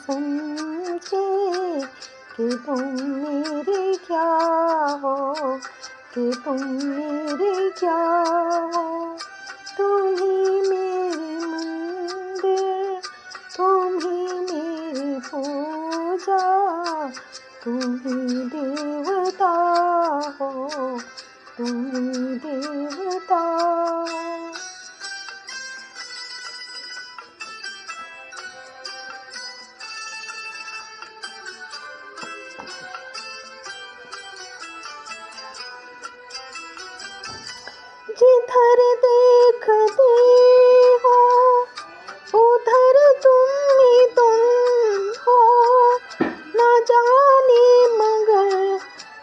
समझे कि तुम मेरे क्या हो, कि तुम मेरे क्या हो। तुम ही मेरी मंदिर, तुम ही मेरी पूजा, तुम ही देवता हो, तुम ही देवता। जिधर देखते हो उधर तुम ही तुम हो, न जाने मगर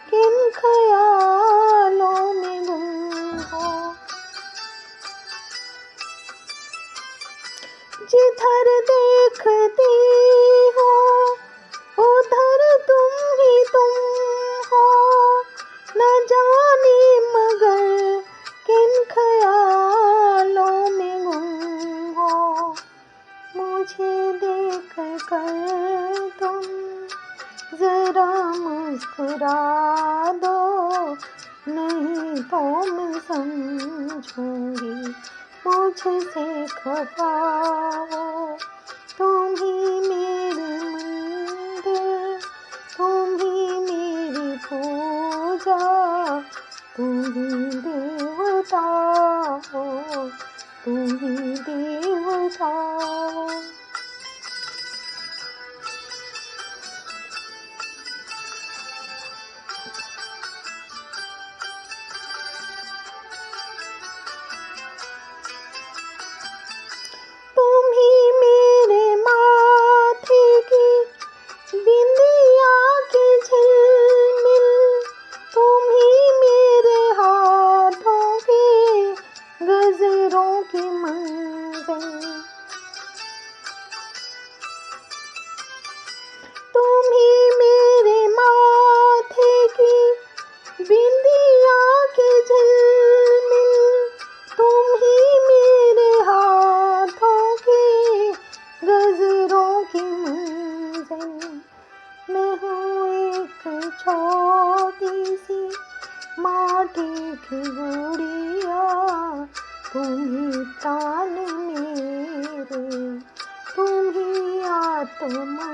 किन ख्यालों में गुम हो। जिधर देखते हो उधर तुम ही तुम हो, न जाने मगर किन ख्यालों में गुम हो। मुझे देख कर तुम जरा मुस्कुरा दो, नहीं तो मैं समझूंगी मुझसे खफा हो। तुम ही मेरी मंदिर, तुम ही मेरी पूजा, तुम ही देवता हो, तुम ही देवता। तुम ही मेरे माथे की बिंदिया की झिलमिल, तुम ही मेरे हाथों के गजरों की मंजिल। तुम ही मेरे माथे की बिंदिया की झिलमिल, तुम ही मेरे हाथों के गजरों की मंजिल। मैं हूँ एक छोटी सी माटी की गुड़िया, तुम ही प्राण मेरे, तुम ही आत्मा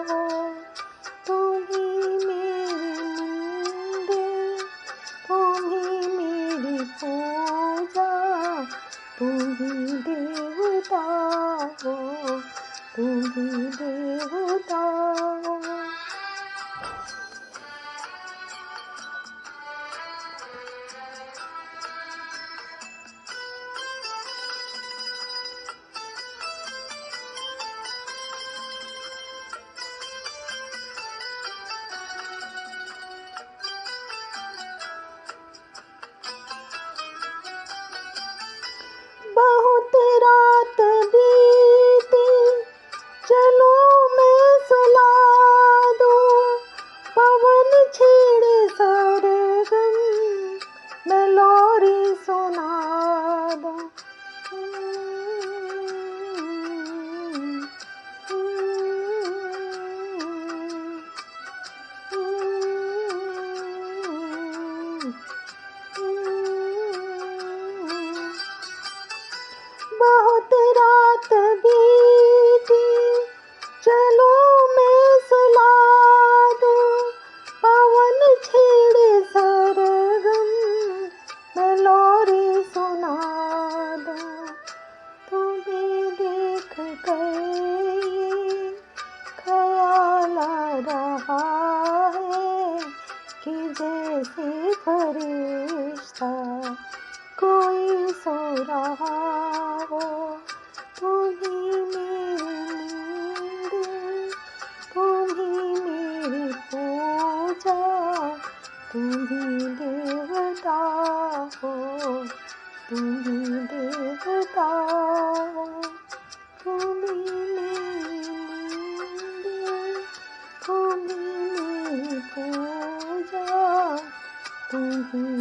हो। तुम ही मेरी मंदिर, तुम ही मेरी पूजा, तुम ही देवता हो, तुम ही देवता। बहुत रात बीती, चलो मैं सुला दूं, पवन छेड़े सरगम, मैं लोरी सुना दूं। बहुत रात बीती, चलो मैं सुला दूं, पवन छेड़े सरगम, मैं लोरी सुना दूं। तुम्हें देख कर ये ख्याल आ रहा है कि जैसे फरिश्ता कोई सो रहा हो। तुम ही मेरी मंदिर, तुम ही मेरी पूजा, तुम ही देवता हो, तुम ही देवता। तुम ही मेरी मंदिर, तुम ही मेरी पूजा, तुम ही